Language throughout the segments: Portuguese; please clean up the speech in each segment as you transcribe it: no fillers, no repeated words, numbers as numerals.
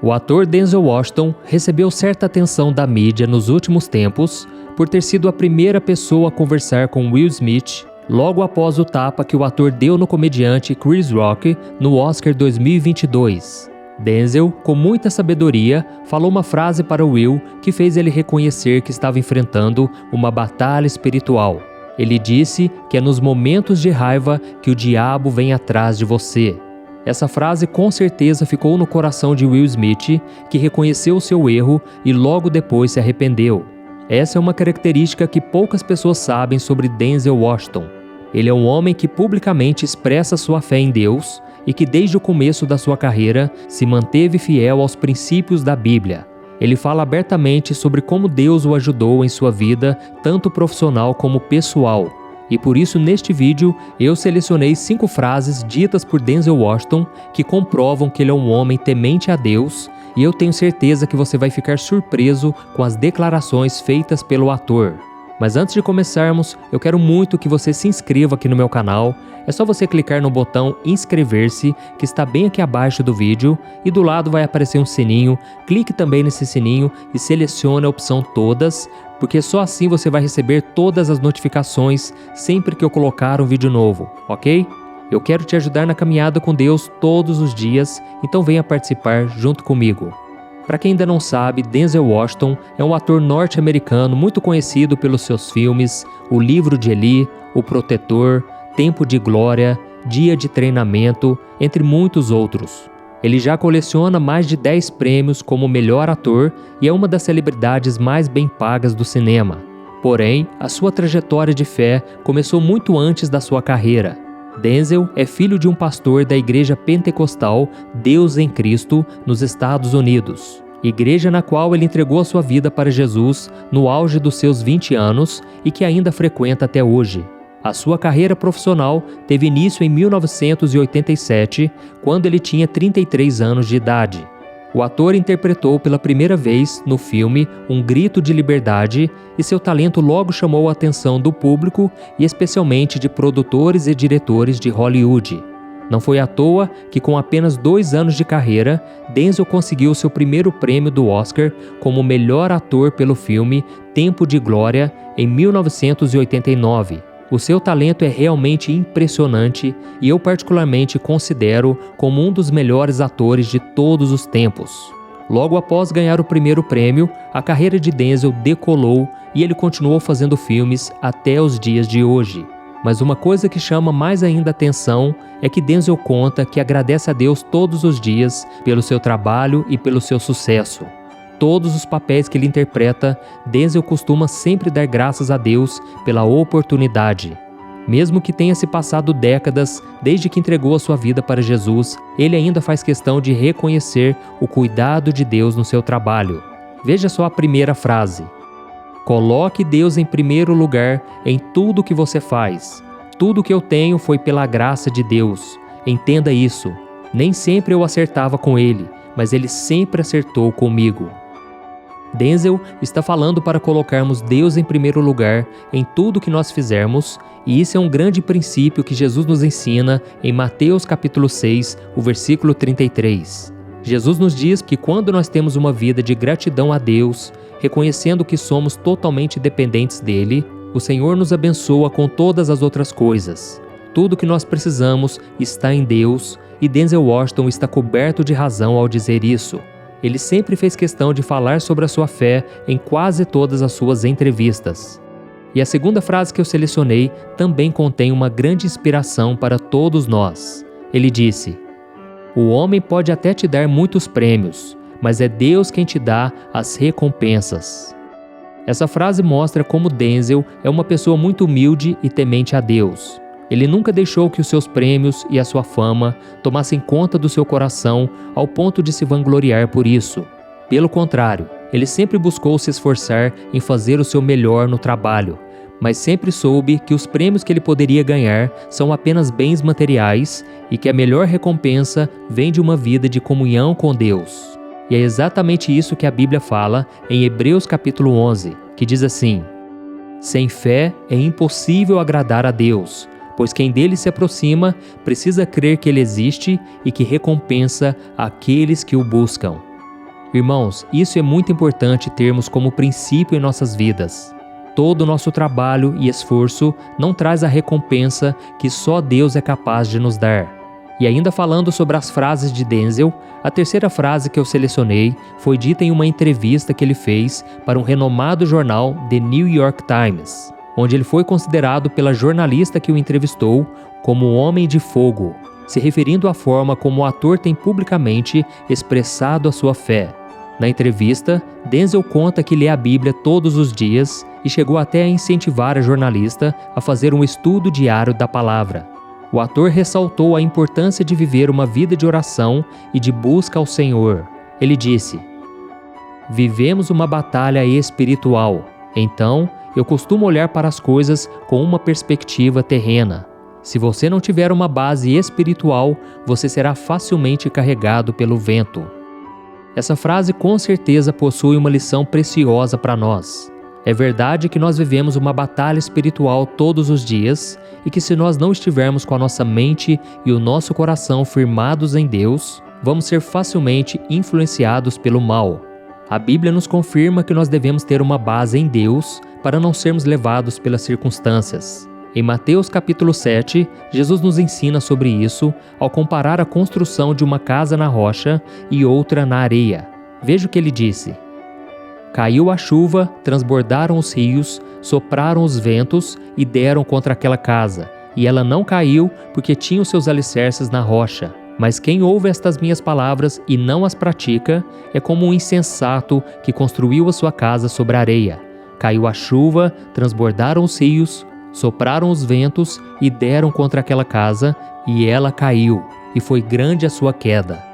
O ator Denzel Washington recebeu certa atenção da mídia nos últimos tempos por ter sido a primeira pessoa a conversar com Will Smith logo após o tapa que o ator deu no comediante Chris Rock no Oscar 2022. Denzel, com muita sabedoria, falou uma frase para Will que fez ele reconhecer que estava enfrentando uma batalha espiritual. Ele disse que é nos momentos de raiva que o diabo vem atrás de você. Essa frase com certeza ficou no coração de Will Smith, que reconheceu o seu erro e logo depois se arrependeu. Essa é uma característica que poucas pessoas sabem sobre Denzel Washington. Ele é um homem que publicamente expressa sua fé em Deus e que desde o começo da sua carreira se manteve fiel aos princípios da Bíblia. Ele fala abertamente sobre como Deus o ajudou em sua vida, tanto profissional como pessoal. E por isso neste vídeo eu selecionei 5 frases ditas por Denzel Washington que comprovam que ele é um homem temente a Deus, e eu tenho certeza que você vai ficar surpreso com as declarações feitas pelo ator. Mas antes de começarmos, eu quero muito que você se inscreva aqui no meu canal. É só você clicar no botão inscrever-se, que está bem aqui abaixo do vídeo, e do lado vai aparecer um sininho. Clique também nesse sininho e selecione a opção todas, porque só assim você vai receber todas as notificações sempre que eu colocar um vídeo novo, ok? Eu quero te ajudar na caminhada com Deus todos os dias, então venha participar junto comigo. Para quem ainda não sabe, Denzel Washington é um ator norte-americano muito conhecido pelos seus filmes O Livro de Eli, O Protetor, Tempo de Glória, Dia de Treinamento, entre muitos outros. Ele já coleciona mais de 10 prêmios como melhor ator e é uma das celebridades mais bem pagas do cinema. Porém, a sua trajetória de fé começou muito antes da sua carreira. Denzel é filho de um pastor da Igreja Pentecostal Deus em Cristo, nos Estados Unidos, igreja na qual ele entregou a sua vida para Jesus no auge dos seus 20 anos e que ainda frequenta até hoje. A sua carreira profissional teve início em 1987, quando ele tinha 33 anos de idade. O ator interpretou pela primeira vez no filme Um Grito de Liberdade e seu talento logo chamou a atenção do público e especialmente de produtores e diretores de Hollywood. Não foi à toa que com apenas 2 anos de carreira, Denzel conseguiu seu primeiro prêmio do Oscar como melhor ator pelo filme Tempo de Glória em 1989. O seu talento é realmente impressionante e eu particularmente considero como um dos melhores atores de todos os tempos. Logo após ganhar o primeiro prêmio, a carreira de Denzel decolou e ele continuou fazendo filmes até os dias de hoje. Mas uma coisa que chama mais ainda atenção é que Denzel conta que agradece a Deus todos os dias pelo seu trabalho e pelo seu sucesso. Todos os papéis que ele interpreta, Denzel costuma sempre dar graças a Deus pela oportunidade. Mesmo que tenha se passado décadas desde que entregou a sua vida para Jesus, ele ainda faz questão de reconhecer o cuidado de Deus no seu trabalho. Veja só a primeira frase. Coloque Deus em primeiro lugar em tudo que você faz. Tudo que eu tenho foi pela graça de Deus. Entenda isso. Nem sempre eu acertava com ele, mas ele sempre acertou comigo. Denzel está falando para colocarmos Deus em primeiro lugar em tudo que nós fizermos, e isso é um grande princípio que Jesus nos ensina em Mateus capítulo 6, o versículo 33. Jesus nos diz que quando nós temos uma vida de gratidão a Deus, reconhecendo que somos totalmente dependentes dele, o Senhor nos abençoa com todas as outras coisas. Tudo que nós precisamos está em Deus, e Denzel Washington está coberto de razão ao dizer isso. Ele sempre fez questão de falar sobre a sua fé em quase todas as suas entrevistas. E a segunda frase que eu selecionei também contém uma grande inspiração para todos nós. Ele disse: "O homem pode até te dar muitos prêmios, mas é Deus quem te dá as recompensas." Essa frase mostra como Denzel é uma pessoa muito humilde e temente a Deus. Ele nunca deixou que os seus prêmios e a sua fama tomassem conta do seu coração ao ponto de se vangloriar por isso. Pelo contrário, ele sempre buscou se esforçar em fazer o seu melhor no trabalho, mas sempre soube que os prêmios que ele poderia ganhar são apenas bens materiais e que a melhor recompensa vem de uma vida de comunhão com Deus. E é exatamente isso que a Bíblia fala em Hebreus capítulo 11, que diz assim: "Sem fé é impossível agradar a Deus, pois quem dele se aproxima precisa crer que ele existe e que recompensa aqueles que o buscam." Irmãos, isso é muito importante termos como princípio em nossas vidas. Todo o nosso trabalho e esforço não traz a recompensa que só Deus é capaz de nos dar. E ainda falando sobre as frases de Denzel, a terceira frase que eu selecionei foi dita em uma entrevista que ele fez para um renomado jornal The New York Times, onde ele foi considerado pela jornalista que o entrevistou como um homem de fogo, se referindo à forma como o ator tem publicamente expressado a sua fé. Na entrevista, Denzel conta que lê a Bíblia todos os dias e chegou até a incentivar a jornalista a fazer um estudo diário da palavra. O ator ressaltou a importância de viver uma vida de oração e de busca ao Senhor. Ele disse: "Vivemos uma batalha espiritual, então eu costumo olhar para as coisas com uma perspectiva terrena. Se você não tiver uma base espiritual, você será facilmente carregado pelo vento." Essa frase com certeza possui uma lição preciosa para nós. É verdade que nós vivemos uma batalha espiritual todos os dias e que se nós não estivermos com a nossa mente e o nosso coração firmados em Deus, vamos ser facilmente influenciados pelo mal. A Bíblia nos confirma que nós devemos ter uma base em Deus para não sermos levados pelas circunstâncias. Em Mateus capítulo 7, Jesus nos ensina sobre isso ao comparar a construção de uma casa na rocha e outra na areia. Veja o que ele disse: "Caiu a chuva, transbordaram os rios, sopraram os ventos e deram contra aquela casa, e ela não caiu porque tinha os seus alicerces na rocha. Mas quem ouve estas minhas palavras e não as pratica é como um insensato que construiu a sua casa sobre a areia. Caiu a chuva, transbordaram os rios, sopraram os ventos e deram contra aquela casa, e ela caiu, e foi grande a sua queda."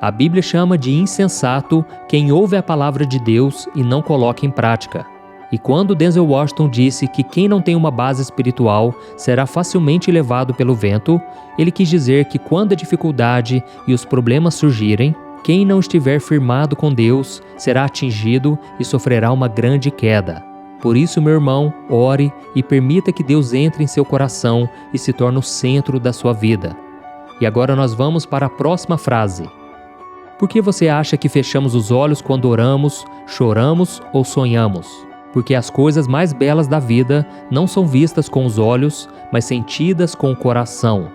A Bíblia chama de insensato quem ouve a palavra de Deus e não coloca em prática. E quando Denzel Washington disse que quem não tem uma base espiritual será facilmente levado pelo vento, ele quis dizer que quando a dificuldade e os problemas surgirem, quem não estiver firmado com Deus será atingido e sofrerá uma grande queda. Por isso, meu irmão, ore e permita que Deus entre em seu coração e se torne o centro da sua vida. E agora nós vamos para a próxima frase. Por que você acha que fechamos os olhos quando oramos, choramos ou sonhamos? Porque as coisas mais belas da vida não são vistas com os olhos, mas sentidas com o coração.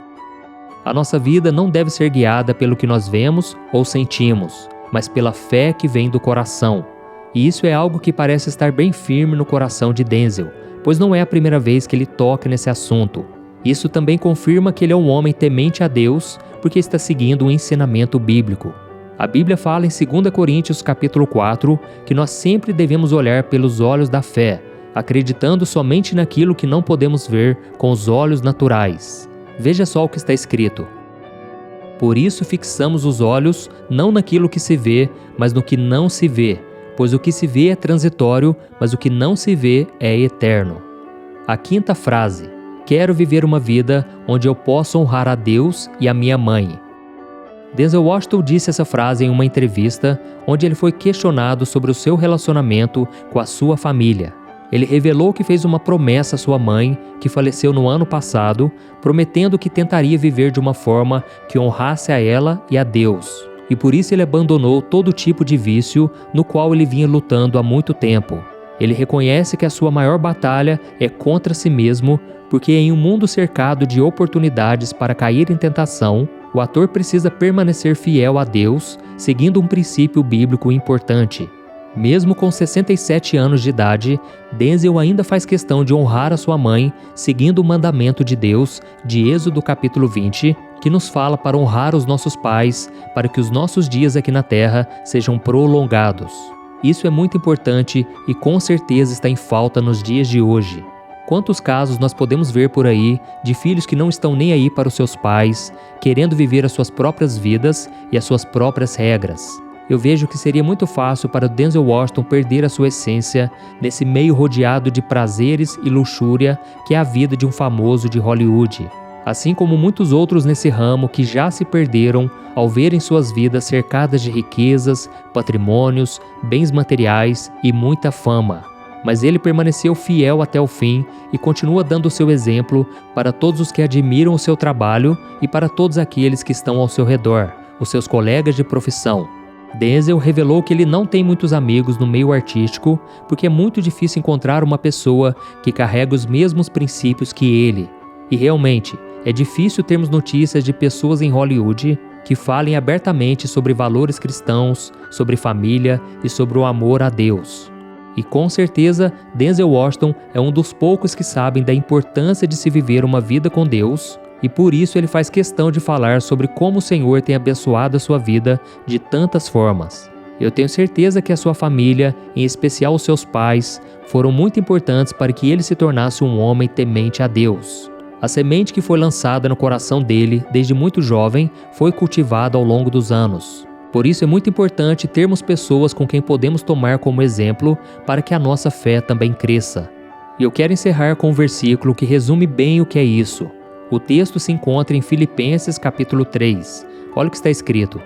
A nossa vida não deve ser guiada pelo que nós vemos ou sentimos, mas pela fé que vem do coração. E isso é algo que parece estar bem firme no coração de Denzel, pois não é a primeira vez que ele toca nesse assunto. Isso também confirma que ele é um homem temente a Deus, porque está seguindo um ensinamento bíblico. A Bíblia fala em 2 Coríntios capítulo 4 que nós sempre devemos olhar pelos olhos da fé, acreditando somente naquilo que não podemos ver com os olhos naturais. Veja só o que está escrito: "Por isso fixamos os olhos não naquilo que se vê, mas no que não se vê, pois o que se vê é transitório, mas o que não se vê é eterno." A quinta frase: "Quero viver uma vida onde eu possa honrar a Deus e a minha mãe." Denzel Washington disse essa frase em uma entrevista onde ele foi questionado sobre o seu relacionamento com a sua família. Ele revelou que fez uma promessa à sua mãe, que faleceu no ano passado, prometendo que tentaria viver de uma forma que honrasse a ela e a Deus. E por isso ele abandonou todo tipo de vício no qual ele vinha lutando há muito tempo. Ele reconhece que a sua maior batalha é contra si mesmo, porque em um mundo cercado de oportunidades para cair em tentação, o ator precisa permanecer fiel a Deus, seguindo um princípio bíblico importante. Mesmo com 67 anos de idade, Denzel ainda faz questão de honrar a sua mãe, seguindo o mandamento de Deus, de Êxodo capítulo 20, que nos fala para honrar os nossos pais, para que os nossos dias aqui na terra sejam prolongados. Isso é muito importante e com certeza está em falta nos dias de hoje. Quantos casos nós podemos ver por aí de filhos que não estão nem aí para os seus pais, querendo viver as suas próprias vidas e as suas próprias regras. Eu vejo que seria muito fácil para Denzel Washington perder a sua essência nesse meio rodeado de prazeres e luxúria que é a vida de um famoso de Hollywood. Assim como muitos outros nesse ramo que já se perderam ao verem suas vidas cercadas de riquezas, patrimônios, bens materiais e muita fama. Mas ele permaneceu fiel até o fim e continua dando o seu exemplo para todos os que admiram o seu trabalho e para todos aqueles que estão ao seu redor, os seus colegas de profissão. Denzel revelou que ele não tem muitos amigos no meio artístico porque é muito difícil encontrar uma pessoa que carrega os mesmos princípios que ele. E realmente, é difícil termos notícias de pessoas em Hollywood que falem abertamente sobre valores cristãos, sobre família e sobre o amor a Deus. E com certeza, Denzel Washington é um dos poucos que sabem da importância de se viver uma vida com Deus, e por isso ele faz questão de falar sobre como o Senhor tem abençoado a sua vida de tantas formas. Eu tenho certeza que a sua família, em especial os seus pais, foram muito importantes para que ele se tornasse um homem temente a Deus. A semente que foi lançada no coração dele desde muito jovem foi cultivada ao longo dos anos. Por isso é muito importante termos pessoas com quem podemos tomar como exemplo para que a nossa fé também cresça. E eu quero encerrar com um versículo que resume bem o que é isso. O texto se encontra em Filipenses capítulo 3. Olha o que está escrito.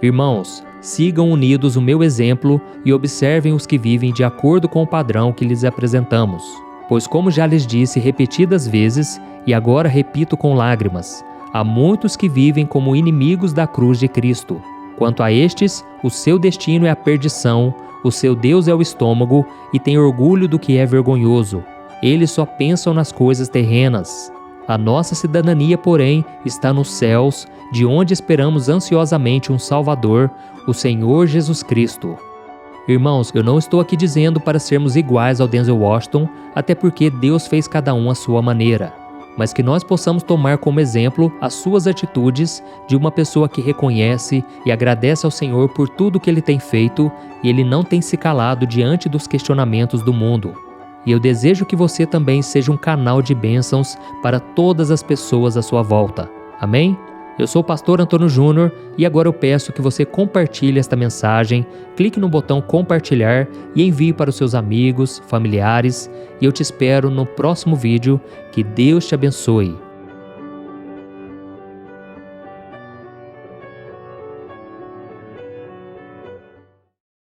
Irmãos, sigam unidos o meu exemplo e observem os que vivem de acordo com o padrão que lhes apresentamos. Pois como já lhes disse repetidas vezes, e agora repito com lágrimas, há muitos que vivem como inimigos da cruz de Cristo. Quanto a estes, o seu destino é a perdição, o seu Deus é o estômago e tem orgulho do que é vergonhoso. Eles só pensam nas coisas terrenas. A nossa cidadania, porém, está nos céus, de onde esperamos ansiosamente um Salvador, o Senhor Jesus Cristo. Irmãos, eu não estou aqui dizendo para sermos iguais ao Denzel Washington, até porque Deus fez cada um à sua maneira. Mas que nós possamos tomar como exemplo as suas atitudes de uma pessoa que reconhece e agradece ao Senhor por tudo que Ele tem feito e Ele não tem se calado diante dos questionamentos do mundo. E eu desejo que você também seja um canal de bênçãos para todas as pessoas à sua volta. Amém? Eu sou o pastor Antônio Júnior e agora eu peço que você compartilhe esta mensagem, clique no botão compartilhar e envie para os seus amigos, familiares, e eu te espero no próximo vídeo. Que Deus te abençoe.